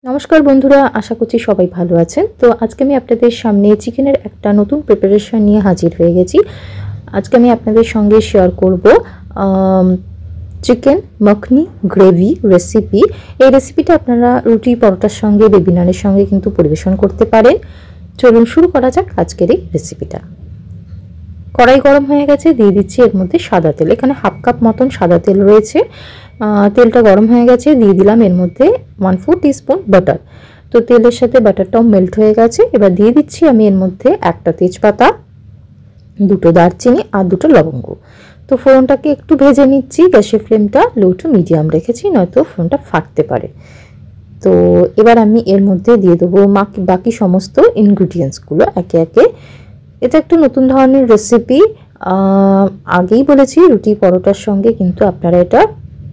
নমস্কার বন্ধুরা, আশা করছি সবাই ভালো আছেন। তো আজকে আমি আপনাদের সামনে চিকেনের একটা নতুন প্রিপারেশন নিয়ে হাজির হয়ে গেছি। আজকে আমি আপনাদের সঙ্গে শেয়ার করব চিকেন মাখনি গ্রেভি রেসিপি। এই রেসিপিটা আপনারা রুটি পরোটার সঙ্গে বেবি নানের সঙ্গে কিন্তু পরিবেশন করতে পারেন। চলুন শুরু করা যাক আজকের এই রেসিপিটা। কড়াই গরম হয়ে গেছে, দিয়ে দিচ্ছি এর মধ্যে সাদা তেল। এখানে হাফ কাপ মতন সাদা তেল রয়েছে। তেলটা গরম হয়ে গেছে, দিয়ে দিলাম এর মধ্যে 1/4 টিস্পুন বাটার। তো তেলের সাথে বাটারটাও মেল্ট হয়ে গেছে। এবার দিয়ে দিচ্ছি আমি এর মধ্যে একটা তেজপাতা, দুটো দারচিনি আর দুটো লবঙ্গ। তো ফোড়নটাকে একটু ভেজে নিচ্ছি। গ্যাসের ফ্লেমটা লো টু মিডিয়াম রেখেছি, নয়তো ফোড়নটা ফাটতে পারে। তো এবার আমি এর মধ্যে দিয়ে দেবো বাকি সমস্ত ইনগ্রিডিয়েন্টসগুলো একে একে। এটা একটু নতুন ধরনের রেসিপি, আগেই বলেছি রুটি পরোটার সঙ্গে কিন্তু আপনারা এটা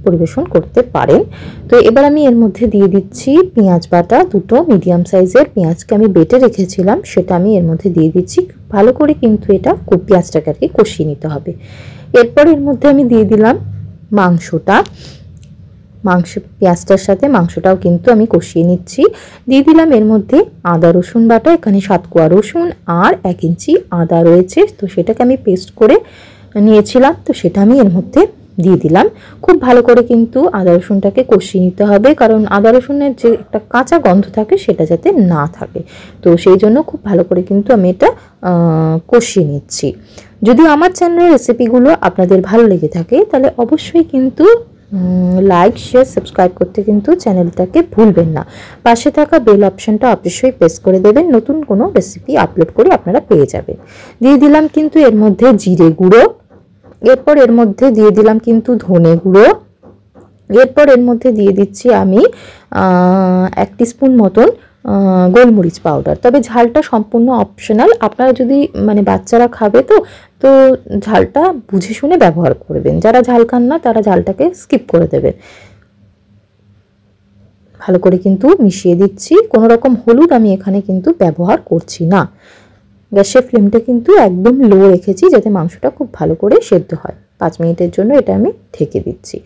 পরিবেশন করতে পারেন। তো এবার আমি এর মধ্যে দিয়ে দিচ্ছি পেঁয়াজ বাটা। দুটো মিডিয়াম সাইজের পেঁয়াজকে আমি বেটে রেখেছিলাম, সেটা আমি এর মধ্যে দিয়ে দিচ্ছি। ভালো করে কিন্তু এটা পেঁয়াজটাকে আর কি কষিয়ে নিতে হবে। এরপর এর মধ্যে আমি দিয়ে দিলাম পেঁয়াজটার সাথে মাংসটাও কিন্তু আমি কষিয়ে নিচ্ছি। দিয়ে দিলাম এর মধ্যে আদা রসুন বাটা। এখানে 7 কোয়া রসুন আর 1 ইঞ্চি আদা রয়েছে, তো সেটাকে আমি পেস্ট করে নিয়েছিলাম, তো সেটা আমি এর মধ্যে দিয়ে দিলাম। খুব ভালো করে কিন্তু আদা রসুনটাকে কষিয়ে নিতে হবে, কারণ আদা রসুনের যে একটা কাঁচা গন্ধ থাকে সেটা যাতে না থাকে। তো সেই জন্য খুব ভালো করে কিন্তু আমি এটা কষিয়ে নিচ্ছি। যদি আমার চ্যানেলের রেসিপিগুলো আপনাদের ভালো লেগে থাকে তাহলে অবশ্যই কিন্তু লাইক শেয়ার সাবস্ক্রাইব করতে কিন্তু চ্যানেলটাকে ভুলবেন না। পাশে থাকা বেল অপশনটা অবশ্যই প্রেস করে দেবেন, নতুন কোনো রেসিপি আপলোড করে আপনারা পেয়ে যাবেন। দিয়ে দিলাম কিন্তু এর মধ্যে জিরে গুঁড়ো। এরপর এর মধ্যে দিয়ে দিলাম কিন্তু ধনে গুঁড়ো। এরপর এর মধ্যে দিয়ে দিচ্ছি আমি 1 টিস্পুন মতন গোলমরিচ পাউডার। তবে ঝালটা সম্পূর্ণ অপশনাল, আপনারা যদি বাচ্চারা খাবে তো ঝালটা বুঝে শুনে ব্যবহার করবেন। যারা ঝাল খান না তারা ঝালটাকে স্কিপ করে দেবেন। ভালো করে কিন্তু মিশিয়ে দিচ্ছি। কোনো রকম হলুদ আমি এখানে কিন্তু ব্যবহার করছি না। গ্যাসের ফ্লেমটা কিন্তু একদম লো রেখেছি যাতে মাংসটা খুব ভালো করে সেদ্ধ হয়। 5 মিনিটের জন্য এটা আমি ঢেকে দিচ্ছি।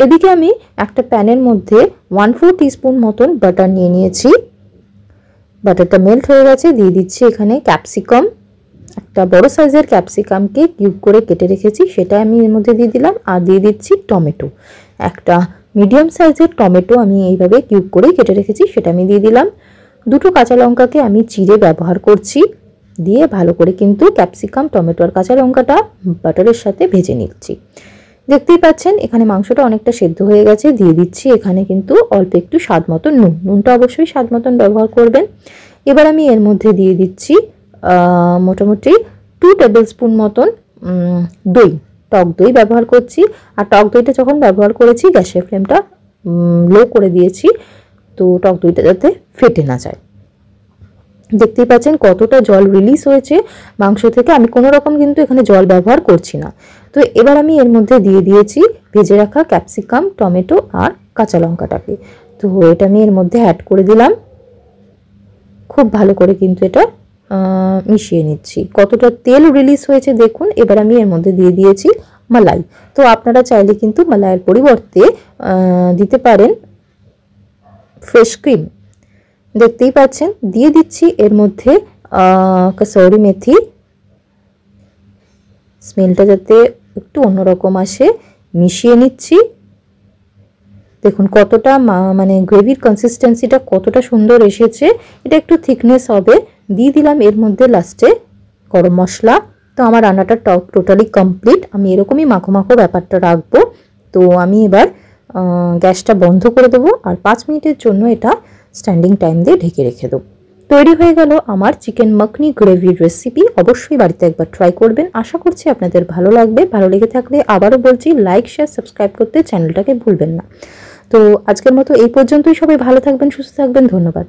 এদিকে আমি একটা প্যানের মধ্যে 1/4 টিস্পুন মতন বাটার নিয়ে নিয়েছি। বাটারটা মেল্ট হয়ে গেছে, দিয়ে দিচ্ছি এখানে ক্যাপসিকাম। একটা বড় সাইজের ক্যাপসিকামকে কিউব করে কেটে রেখেছি, সেটা আমি এর মধ্যে দিয়ে দিলাম। আর দিয়ে দিচ্ছি টমেটো। একটা মিডিয়াম সাইজের টমেটো আমি এইভাবে কিউব করে কেটে রেখেছি, সেটা আমি দিয়ে দিলাম। দুটো কাঁচা লঙ্কাকে আমি চিড়ে ব্যবহার করছি। দিয়ে ভালো করে কিন্তু ক্যাপসিকাম, টমেটো আর কাঁচা লঙ্কাটা বাটারের সাথে ভেজে নিচ্ছি। দেখতেই পাচ্ছেন এখানে মাংসটা অনেকটা সেদ্ধ হয়ে গেছে। দিয়ে দিচ্ছি এখানে কিন্তু অল্প একটু স্বাদ মতন নুনটা অবশ্যই স্বাদ মতন ব্যবহার করবেন। এবার আমি এর মধ্যে দিয়ে দিচ্ছি মোটামুটি 2 টেবিল স্পুন মতন দই, টক দই ব্যবহার করছি। আর টক দইটা যখন ব্যবহার করেছি গ্যাসের ফ্লেমটা লো করে দিয়েছি, তো টক দইটা যাতে ফেটে না যায়। দেখতেই পাচ্ছেন কতটা জল রিলিজ হয়েছে মাংস থেকে। আমি কোনো রকম কিন্তু এখানে জল ব্যবহার করছি না। তো এবার আমি এর মধ্যে দিয়ে দিয়েছি ভেজে রাখা ক্যাপসিকাম, টমেটো আর কাঁচা লঙ্কাটাকে। তো এটা আমি এর মধ্যে অ্যাড করে দিলাম। খুব ভালো করে কিন্তু এটা মিশিয়ে নিচ্ছি। কতটা তেল রিলিজ হয়েছে দেখুন। এবার আমি এর মধ্যে দিয়ে দিয়েছি মালাই। তো আপনারা চাইলে কিন্তু মালাইয়ের পরিবর্তে দিতে পারেন ফ্রেশ ক্রিম। দেখতেই পাচ্ছেন দিয়ে দিচ্ছি এর মধ্যে কসুরি মেথি। স্মেলটা যাতে একটু অন্যরকম আসে, মিশিয়ে নিচ্ছি। দেখুন কতটা গ্রেভির কনসিস্টেন্সিটা কতটা সুন্দর এসেছে। এটা একটু থিকনেস হবে। দিয়ে দিলাম এর মধ্যে লাস্টে গরম মশলা। তো আমার রান্নাটা টোটালি কমপ্লিট। আমি এরকমই মাখো মাখো ব্যাপারটা রাখবো। তো আমি এবার গ্যাসটা বন্ধ করে দেবো আর 5 মিনিটের জন্য এটা স্ট্যান্ডিং টাইম দিয়ে ঢেকে রেখে দেবো। তৈরি হয়ে গেল আমার চিকেন মাখনি গ্রেভির রেসিপি। অবশ্যই বাড়িতে একবার ট্রাই করবেন। আশা করছি আপনাদের ভালো লাগবে। ভালো লেগে থাকলে আবারও বলছি লাইক শেয়ার সাবস্ক্রাইব করতে চ্যানেলটাকে ভুলবেন না। তো আজকের মতো এই পর্যন্তই। সবাই ভালো থাকবেন, সুস্থ থাকবেন। ধন্যবাদ।